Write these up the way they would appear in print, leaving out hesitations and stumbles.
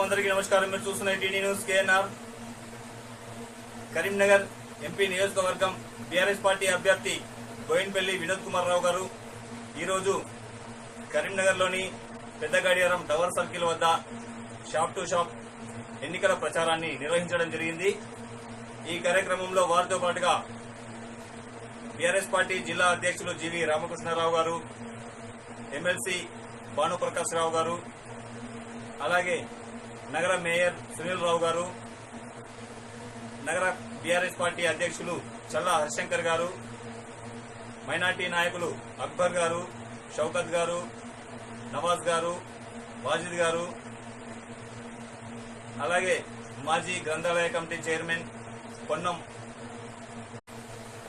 అందరికీ నమస్కారం. మీరు చూస్తున్న TD news KNR. Karimnagar MP నియోజకవర్గం బీఆర్ఎస్ పార్టీ అభ్యర్థి బోయిన్పల్లి వినోద్ కుమార్ రావు గారు ఈరోజు కరీంనగర్లోని పెద్ద గడియారం టవర్ సర్కిల్ వద్ద షాప్ టు షాప్ ఎన్నికల ప్రచారాన్ని నిర్వహించడం జరిగింది. ఈ కార్యక్రమంలో వారితో పాటుగా బీఆర్ఎస్ పార్టీ జిల్లా అధ్యక్షులు జీవి రామకృష్ణారావు గారు, ఎమ్మెల్సీ భానుప్రకాష్ రావు గారు, అలాగే నగర మేయర్ సునీల్ రావు గారు, నగర బీఆర్ఎస్ పార్టీ అధ్యక్షులు చల్లా హరిశంకర్ గారు, మైనార్టీ నాయకులు అక్బర్ గారు, షౌకత్ గారు, నవాజ్ గారు, వాజిద్ గారు, అలాగే మాజీ గ్రంథాలయ కమిటీ చైర్మన్ పొన్నం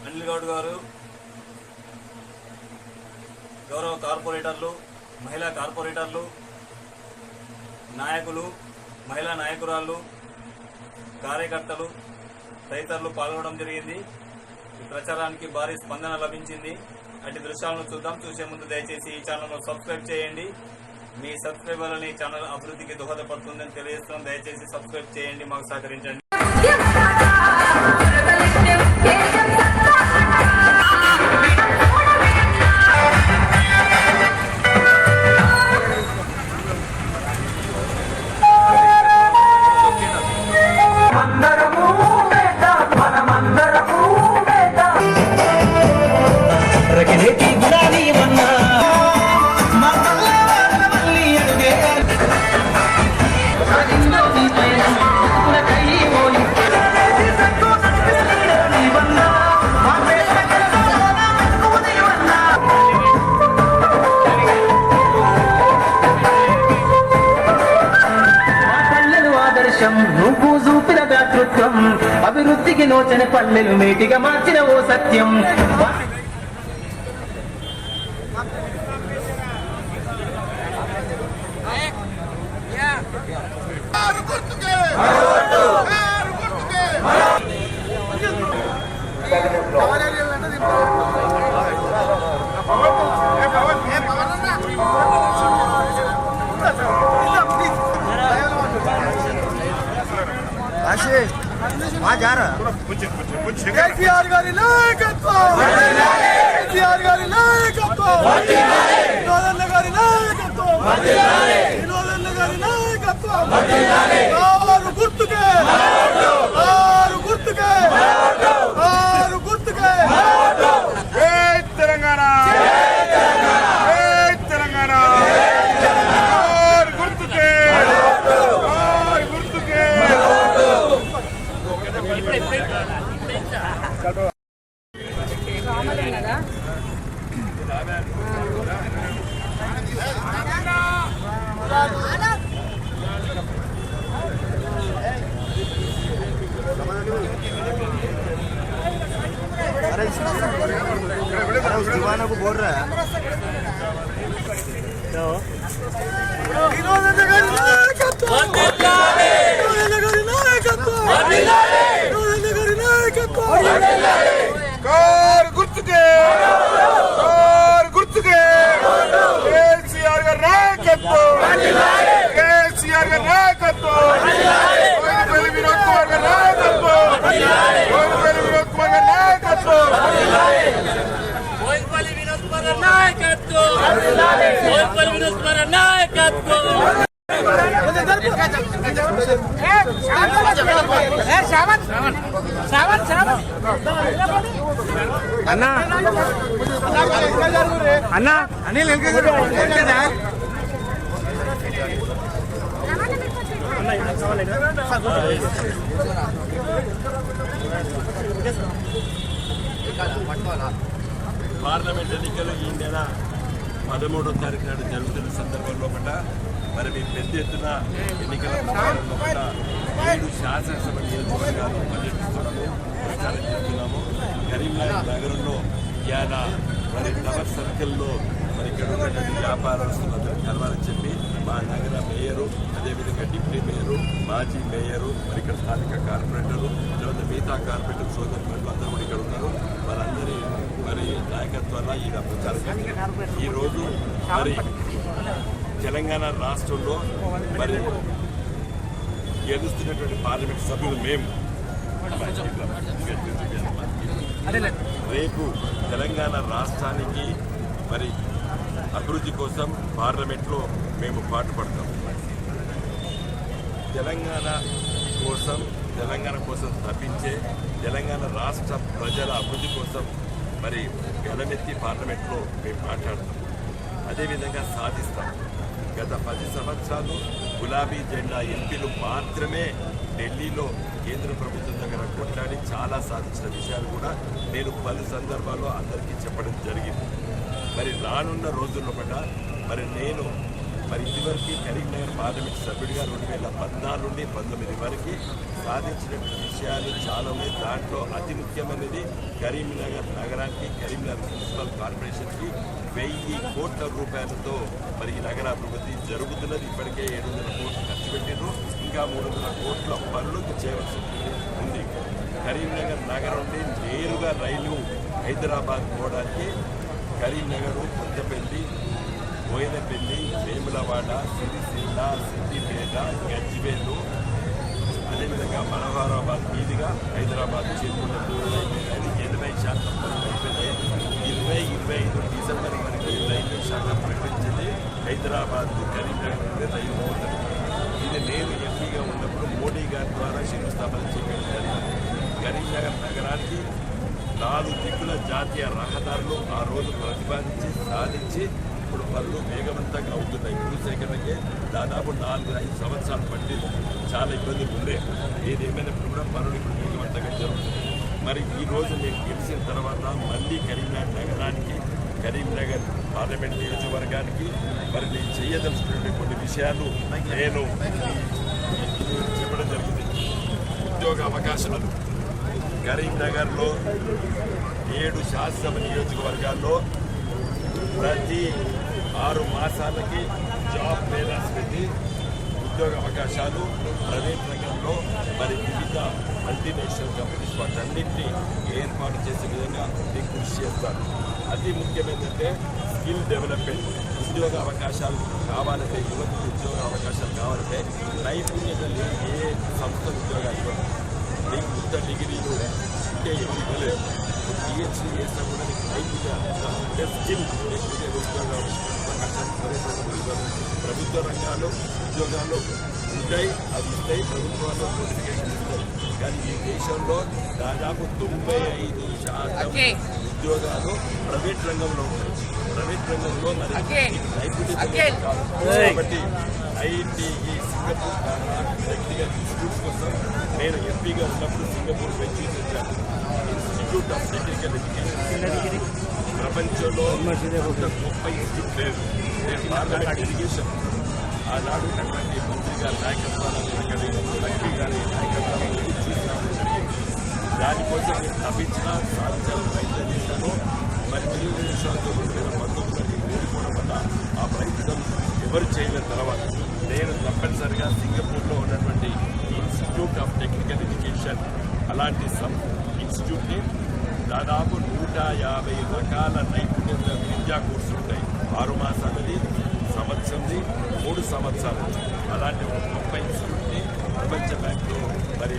అనిల్ గౌడ్ గారు, గౌరవ కార్పొరేటర్లు, మహిళా కార్పొరేటర్లు, నాయకులు, మహిళా నాయకురాళ్లు, కార్యకర్తలు తదితరులు పాల్గొనడం జరిగింది. ఈ ప్రచారానికి భారీ స్పందన లభించింది. అటు దృశ్యాలను చూద్దాం. చూసే ముందు దయచేసి ఈ ఛానల్ను సబ్స్క్రైబ్ చేయండి. మీ సబ్స్క్రైబర్లని ఛానల్ అభివృద్ధికి దోహదపడుతుందని తెలియజేస్తున్నాం. దయచేసి సబ్స్క్రైబ్ చేయండి, మాకు సహకరించండి. నువ్వు చూపిన దాతృత్వం అభివృద్ధికి నోచని పల్లెలు మేటిగా మార్చిన ఓ సత్యం. కేసీఆర్ గారి నాయకత్వం, కేసీఆర్ గారి నాయకత్వం, వినోదన్న గారి నాయకత్వం, వినోదన్న గారి నాయకత్వం. ఆరు గుర్తుకే, ఆరు గుర్తుకే, ఆరు గుర్తుకే. జై తెలంగాణ, జై తెలంగాణ. ఆరు గుర్తుకే, ఆరు గుర్తుకే. दीवाना को बोल रहा है గుర్తుకే, గుర్తుకే. కేసీఆర్ గారి నాయకత్వం, కేసీఆర్ గారి నాయకత్వం, బోయినపల్లి వినోద్ కుమార్ గారి నాయకత్వం, బోయినపల్లి వినోద్ కుమార్ గారి నాయకత్వం, బోయినపల్లి వినోద్ కుమార్ గారి నాయకత్వం, బోయినపల్లి వినోద్ కుమార్ గారి నాయకత్వం. अन्ना अन्ना अनिल పార్లమెంట్ ఎన్నికలు ఈ నెల 13వ తారీఖు నాడు జరుగుతున్న సందర్భంలో మరి మేము పెద్ద ఎత్తున ఎన్నికల ప్రచారంలో 7 శాసనసభ నియోజకవర్గాలు పర్యటిస్తున్నాము, ప్రచారం చేస్తున్నాము. కరీంనగర్ నగరంలో ఇవాళ మరి టవర్ సర్కిల్లో మరి ఇక్కడ ఉన్నటువంటి వ్యాపారస్తులందరూ కలవాలని చెప్పి మా నగర మేయరు, అదేవిధంగా డిప్యూటీ మేయరు, మాజీ మేయరు, మరి ఇక్కడ స్థానిక కార్పొరేటరు, తర్వాత మిగతా కార్పొరేటర్ సోదరులు అందరూ కూడా ఇక్కడ ఉన్నారు. వాళ్ళందరి మరి నాయకత్వాల ఈ ప్రచారం ఈరోజు మరి తెలంగాణ రాష్ట్రంలో మరి గెలుస్తున్నటువంటి పార్లమెంట్ సభ్యులు మేము. రేపు తెలంగాణ రాష్ట్రానికి మరి అభివృద్ధి కోసం పార్లమెంట్లో మేము పాటుపడతాం. తెలంగాణ కోసం తప్పించే తెలంగాణ రాష్ట్ర ప్రజల అభివృద్ధి కోసం మరి గలమెత్తి పార్లమెంట్లో మేము మాట్లాడతాం. అదేవిధంగా సాధిస్తాం. గత 10 సంవత్సరాలు గులాబీ జెండా ఎంపీలు మాత్రమే ఢిల్లీలో కేంద్ర ప్రభుత్వం దగ్గర కొట్లాడి చాలా సాధించిన విషయాలు కూడా నేను పలు సందర్భాల్లో అందరికీ చెప్పడం జరిగింది. మరి రానున్న రోజుల్లో కూడా నేను ఇదివరకు కరీంనగర్ పార్లమెంట్ సభ్యుడిగా 2014 నుండి 19 వరకు సాధించినటువంటి విషయాలు చాలా ఉన్నాయి. దాంట్లో అతి ముఖ్యమైనది కరీంనగర్ నగరానికి, కరీంనగర్ మున్సిపల్ కార్పొరేషన్కి 1000 కోట్ల రూపాయలతో ఈ నగర అభివృద్ధి జరుగుతున్నది. ఇప్పటికే 700 కోట్లు ఖర్చు పెట్టిండ్రు. ఇంకా 300 కోట్ల పనులు చేయవలసి ఉంది. కరీంనగర్ నగరం నుండి నేరుగా రైలు హైదరాబాద్ పోవడానికి కరీంనగర్, కొత్తపల్లి, బోయినపల్లి, వేములవాడ, సిరిసిల్ల, సిద్దిపేట, గజ్వేలు, అదేవిధంగా మనోహరాబాద్ మీదుగా హైదరాబాద్ చేరుకున్న దూరం 80% పనులు అయిపోయినాయి. 2025 డిసెంబర్ వరకు రైల్వే శాఖ ప్రకటించింది హైదరాబాద్ కరీంనగర్ రైలు పోతుంది. ఇది నేను ఎంపీగా ఉన్నప్పుడు మోడీ గారి ద్వారా శంకుస్థాపన చేయడం జరిగింది. కరీంనగర్ నగరానికి 4 దిక్కుల జాతీయ రహదారులు ఆ రోజు ప్రతిపాదించి సాధించి ఇప్పుడు పనులు వేగవంతంగా అవుతున్నాయి. భూసేకరణకే దాదాపు 4-5 సంవత్సరాలు పట్టింది. చాలా ఇబ్బందులు ఉండే. ఏదేమైనప్పుడు కూడా పనులు ఇప్పుడు వేగవంతంగా జరుగుతుంది. ఈ రోజు నేను గెలిచిన తర్వాత మళ్ళీ కరీంనగర్ నగరానికి, కరీంనగర్ పార్లమెంట్ నియోజకవర్గానికి నేను చేయదలుచుకునే కొన్ని విషయాలు నేను చెప్పడం జరిగింది. ఉద్యోగ అవకాశాలు కరీంనగర్లో 7 శాసనసభ నియోజకవర్గాల్లో ప్రతి 6 మాసాలకి జాబ్ ఫేర్స్ పెట్టి ఉద్యోగ అవకాశాలు ప్రైవేట్ రంగంలో వివిధ మల్టీనేషనల్ కంపెనీస్ వాటన్నింటినీ ఏర్పాటు చేసే విధంగా నేను కృషి చేస్తాను. అతి ముఖ్యమైనదంటే స్కిల్ డెవలప్మెంట్. ఉద్యోగ అవకాశాలు కావాలంటే, యువతకు ఉద్యోగ అవకాశాలు కావాలంటే నైపుణ్యత లేని ఏ సంస్థ ఉద్యోగాలు ఇవ్వదు. నీకు కొత్త డిగ్రీలు ఉంటే ఏమి ఇవ్వలేదు. పిహెచ్డీ చేసినా కూడా నీకు నైపుణ్యాలు అంటే స్కిల్ లేకపోతే ఉద్యోగ అవకాశాలు ప్రభుత్వ రంగాల్లో ఉద్యోగాలు ఉంటాయి, అవి ఇస్తాయి. ప్రభుత్వాల్లో నోటిఫికేషన్ ఇస్తాయి. కానీ ఈ దేశంలో దాదాపు 95% ఉద్యోగాలు ప్రైవేట్ రంగంలో ఉంటాయి. ప్రైవేట్ రంగంలో నైపుణ్యత కాబట్టి ఐఐటి సింగపూర్ టెక్నికల్ ఇన్స్టిట్యూట్స్ కోసం నేను ఎంపీగా ఉన్నప్పుడు సింగపూర్ పెంచి తెచ్చాను. ఇన్స్టిట్యూట్ ఆఫ్ టెక్నికల్ ఎడ్యుకేషన్ ప్రపంచంలో 30 ఇన్స్టిట్యూట్ లేదు. నేను పార్లమెంట్ ఎడ్యుకేషన్ ఆనాడు ఉన్నటువంటి మంత్రి గారి నాయకత్వాన్ని లక్ష్మీ గారి నాయకత్వాన్ని తీసుకురావడం జరిగింది. దానికోసం నేను తప్పించిన సాధించాలని ప్రయత్నం చేశాను. తెలుగుదేశంతో 2019 ఓడిపోవడం వల్ల ఆ ప్రయత్నం ఎవరు చేయలేని తర్వాత నేను తప్పనిసరిగా సింగపూర్లో ఉన్నటువంటి ఇన్స్టిట్యూట్ ఆఫ్ టెక్నికల్ ఎడ్యుకేషన్ అలాంటి ఇన్స్టిట్యూట్ని దాదాపు 150 రకాల నైపుణ్యత విద్యా కోర్సులు ఉంటాయి. 6 మాసాలది, సంవత్సరంది, 3 సంవత్సరాలు. అలాంటి 30 ఇన్స్టిట్యూట్ని ప్రపంచ బ్యాంకులో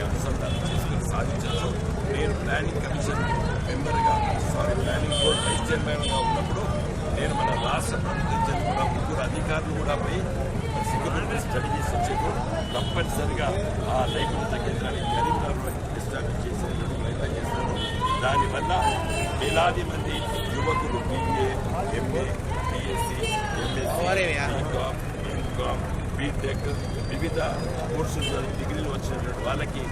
అనుసంధానం చేసుకుని సాధించవచ్చు. నేను ప్లానింగ్ కమిషన్ మెంబర్గా ప్లానింగ్ బోర్డ్ వైస్ చైర్మన్గా ఉన్నప్పుడు నేను మన రాష్ట్ర ప్రభుత్వం చెందిన 3 అధికారులు కూడా పోయి సింగపూర్ స్టడీ చేసి వచ్చేప్పుడు తప్పనిసరిగా ఆ నైపుణ్యత కేంద్రాన్ని కరీంనగర్లో ఎస్టాబ్లిష్ చేసేందుకు ప్రయత్నం చేస్తాను. దానివల్ల వేలాది మంది యువకులు BA, MA, BSc, MSc, BCom, MCom, BTech వివిధ కోర్సులు డిగ్రీలు వచ్చినటువంటి వాళ్ళకి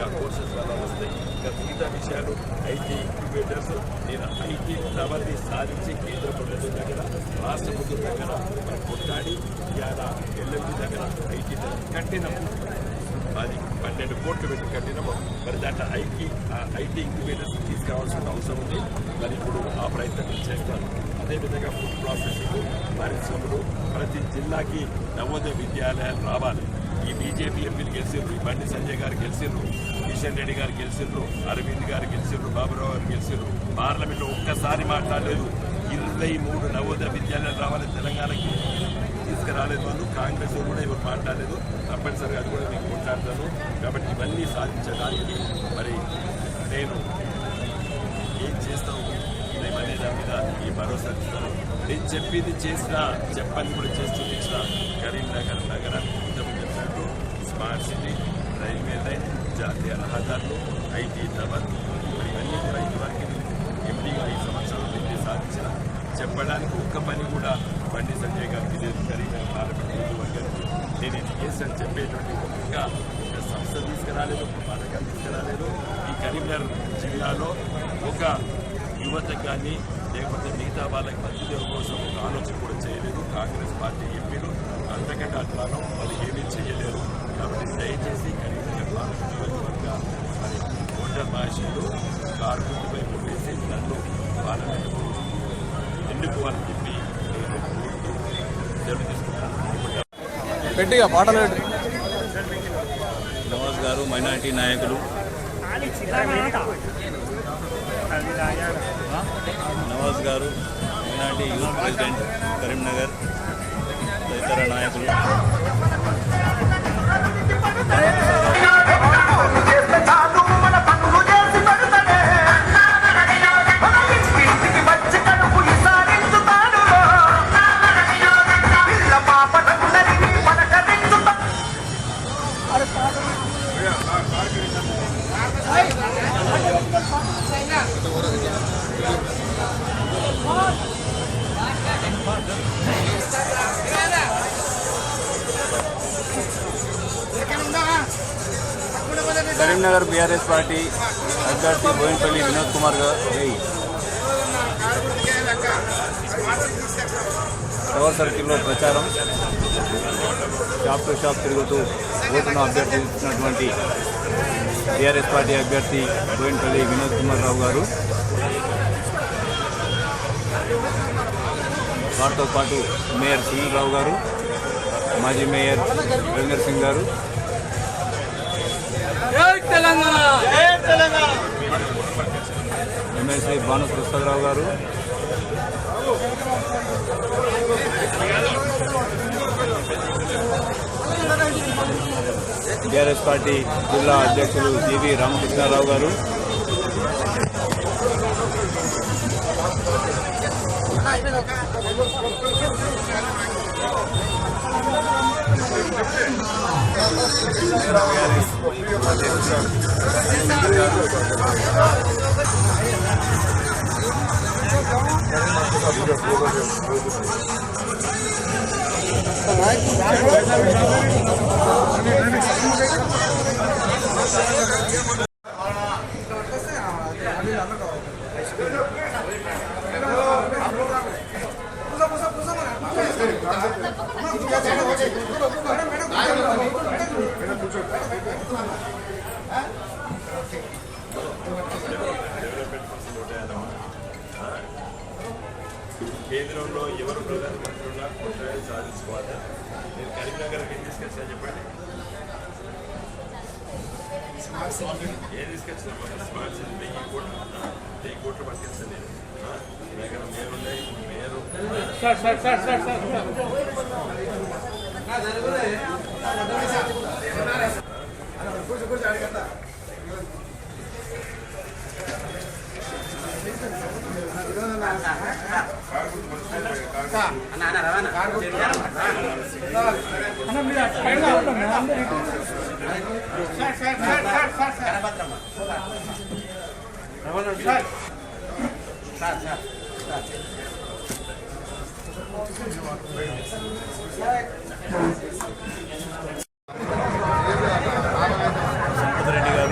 ఆ కోర్సెస్ వల్ల వస్తాయి. ఇంకా మిగతా విషయాలు ఐటీ ఇంక్యుబేటర్స్ నేను ఐటీ టవర్ని సాధించి కేంద్ర ప్రభుత్వం దగ్గర, రాష్ట్ర ప్రభుత్వం దగ్గర కొట్లాడి ఇవాళ LMD దగ్గర ఐటీ కట్టినాం. అది 12 కోట్లు పెట్టి కట్టినాము. దాంట్లో ఐటీ ఇంక్యుబేటర్స్ తీసుకురావాల్సిన అవసరం ఉంది. ఇప్పుడు ఆ ప్రయత్నం చేస్తాను. అదేవిధంగా ఫుడ్ ప్రాసెసింగ్, పరిశ్రమలు ప్రతి జిల్లాకి నవోదయ విద్యాలయాలు రావాలి. ఈ బీజేపీ ఎంపీలు గెలిచిర్రు, ఈ బండి సంజయ్ గారు గెలిచిర్రు, కిషన్ రెడ్డి గారు గెలిచిర్రు, అరవింద్ గారు గెలిచిర్రు, బాబురావు గారు గెలిచిర్రు. పార్లమెంట్లో ఒక్కసారి మాట్లాడలేదు. 23 నవోదయ విద్యాలయాలు రావాలి తెలంగాణకి. తీసుకురాలేదు వాళ్ళు. కాంగ్రెస్ కూడా ఎవరు మాట్లాడలేదు. తప్పనిసరిగా అది కూడా నేను మాట్లాడతాను. కాబట్టి ఇవన్నీ సాధించడానికి మరి నేను ఏం చేస్తాను అనే దాని మీద ఈ భరోసా ఇస్తాను. నేను చెప్పింది చేసినా, చెప్పని కూడా చేసి చూపించిన కరీంనగర్ నగరానికి ఉద్యమం చెప్పినట్టు స్మార్ట్ సిటీ, రైల్వే లైన్, జాతీయ రహదారులు, ఐటీ టవర్ ఇవన్నీ కూడా ఇదివరకు ఎంపీగా 5 సంవత్సరాలు పెట్టి సాధించిన. చెప్పడానికి ఒక్క పని కూడా బండి సంజయ్ గారికి లేదు. కరీంనగర్ పార్లమెంట్ నియోజకవర్గానికి నేను ఇది చేశాను చెప్పేటువంటి ఒక్క సంస్థ తీసుకురాలేదు, ఒక పథకం తీసుకురాలేదు. ఈ కరీంనగర్ జిల్లాలో ఒక యువతకు కానీ లేకపోతే మిగతా వాళ్ళకి మధ్య కోసం ఒక ఆలోచన కూడా చేయలేదు కాంగ్రెస్ పార్టీ ఎంపీలు. అంతకంటే అట్లానో వాళ్ళు ఏమీ చేయలేరు. కాబట్టి దయచేసి కరీంనగర్ పార్లమెంట్ నియోజకవర్గ మరి ఓటర్ భాషలు కార్మికులపై వేసి నన్ను పార్లమెంట్ ఎన్నుకోవాలని చెప్పి నేను కోరుతూ సెలవు తీసుకుంటాను. నవాజ్ గారు మైనారిటీ నాయకులు, నవాజ్ గారు మైనారిటీ యూత్ ప్రెసిడెంట్ కరీంనగర్, తదితర నాయకులు. కరీంనగర్ బీఆర్ఎస్ పార్టీ అభ్యర్థి బోయినపల్లి వినోద్ కుమార్ గారు టవర్ సర్కిల్లో ప్రచారం, షాప్ టు షాప్ తిరుగుతూ ఓటును అభ్యర్థిస్తున్నటువంటి బీఆర్ఎస్ పార్టీ అభ్యర్థి బోయినపల్లి వినోద్ కుమార్ రావు గారు, వారితో పాటు మేయర్ సునీల్ రావు గారు, మాజీ మేయర్ రవీందర్ సింగ్ గారు, ఎమ్మెల్సీ భానుప్రసాదరావు గారు, టీఆర్ఎస్ పార్టీ జిల్లా అధ్యక్షులు జీవి రామకృష్ణారావు గారు, కేంద్రంలో ఎవరు ప్రధానమంత్రి ఉన్నా కొట్లాడి సాధించుకోవాలి. నేను కరీంనగర్కి ఏం తీసుకొచ్చా చెప్పండి? ఏం తీసుకొచ్చిన స్మార్ట్ సిటీ 1000 కోట్లు పట్టుకొచ్చాను నేను. దగ్గర మేయర్ ఉన్నాయి, మేయరు రెడ్డి గారు,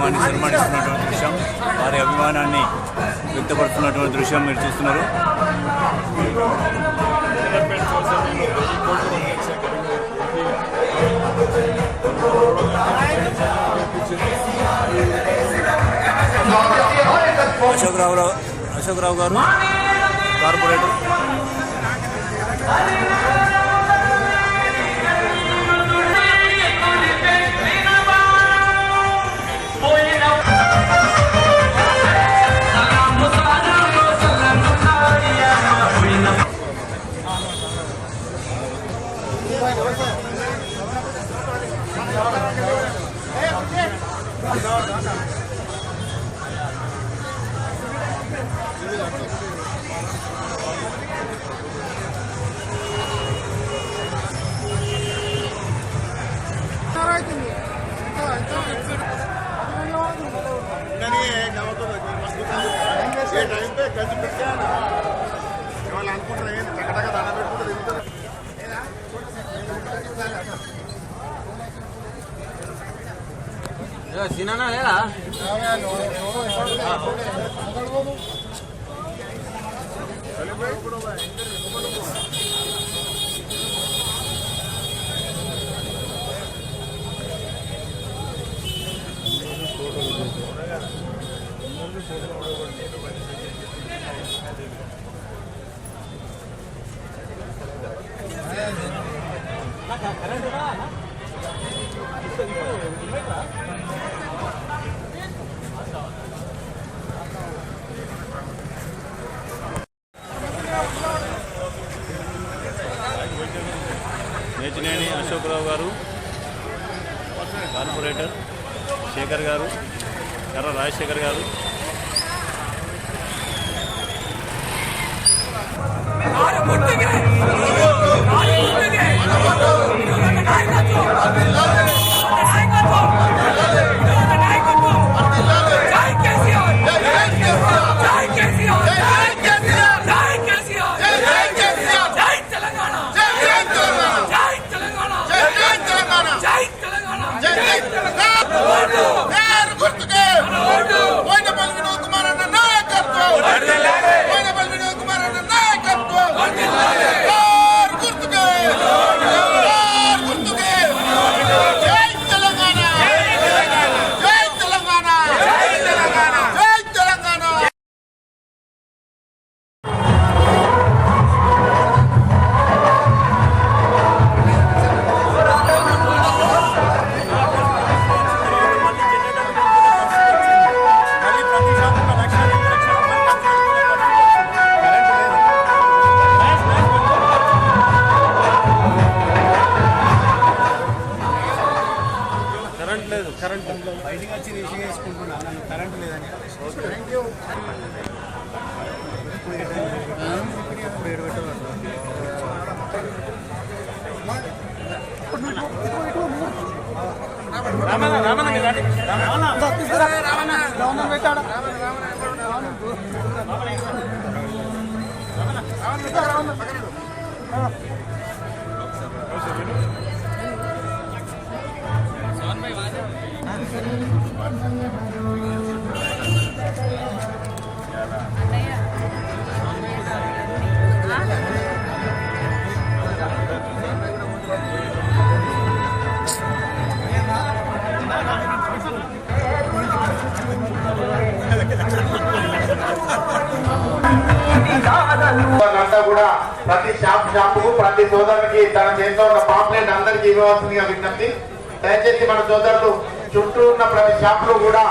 కార్యక్రమాన్ని సన్మానిస్తున్నటువంటి దృశ్యం, వారి అభిమానాన్ని వ్యక్తపడుతున్నటువంటి దృశ్యం మీరు చూస్తున్నారు. అశోక్ రావు గారు కార్పొరేటర్. సినానా లేదా నేతినేని అశోక్ రావు గారు కార్పొరేటర్, శేఖర్ గారు, కర్ర రాజశేఖర్ గారు, బయటికి వచ్చి రిసీవ్ చేసుకుంటున్నా, నన్ను కరెంట్ లేదని. అంతా కూడా ప్రతి షాపుకు ప్రతి సోదరునికి తన చేతిలో ఉన్న పాంప్లెట్ అందరికీ ఇవ్వవలసిందిగా విజ్ఞప్తి. దయచేసి మన సోదరులు చుట్టూ ఉన్న ప్రతి షాపులో కూడా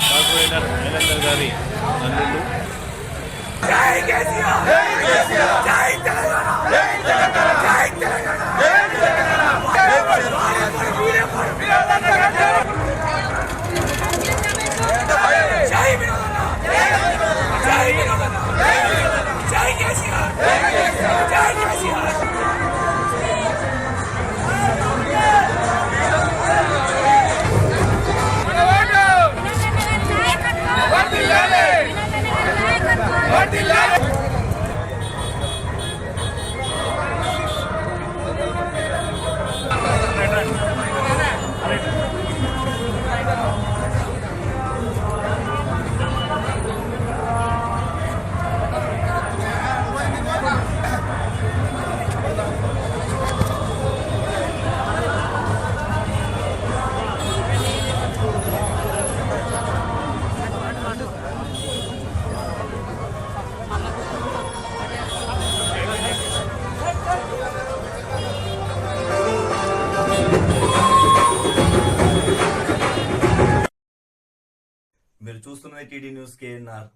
కార్పొరేటర్ నీలందర్ గారి అల్లుళ్ళు మీరు చూస్తున్నది టీడీ న్యూస్ కేఎన్ఆర్.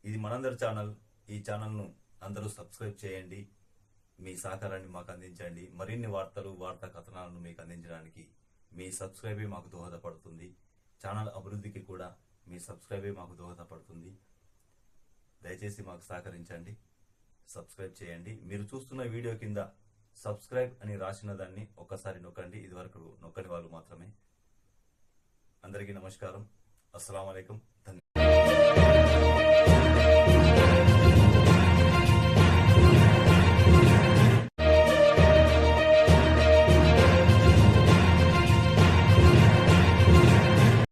ఇది మనందరి ఛానల్. ఈ ఛానల్ను అందరూ సబ్స్క్రైబ్ చేయండి. మీ సహకారాన్ని మాకు అందించండి. మరిన్ని వార్తలు, వార్తా కథనాలను మీకు అందించడానికి మీ సబ్స్క్రైబే మాకు దోహదపడుతుంది. ఛానల్ అభివృద్ధికి కూడా మీ సబ్స్క్రైబే మాకు దోహదపడుతుంది. దయచేసి మాకు సహకరించండి, సబ్స్క్రైబ్ చేయండి. మీరు చూస్తున్న వీడియో కింద సబ్స్క్రైబ్ అని రాసిన దాన్ని ఒక్కసారి నొక్కండి. ఇదివరకు నొక్కని వాళ్ళు మాత్రమే. అందరికీ నమస్కారం. అస్సలాము అలైకుం. ధన్యవాదాలు.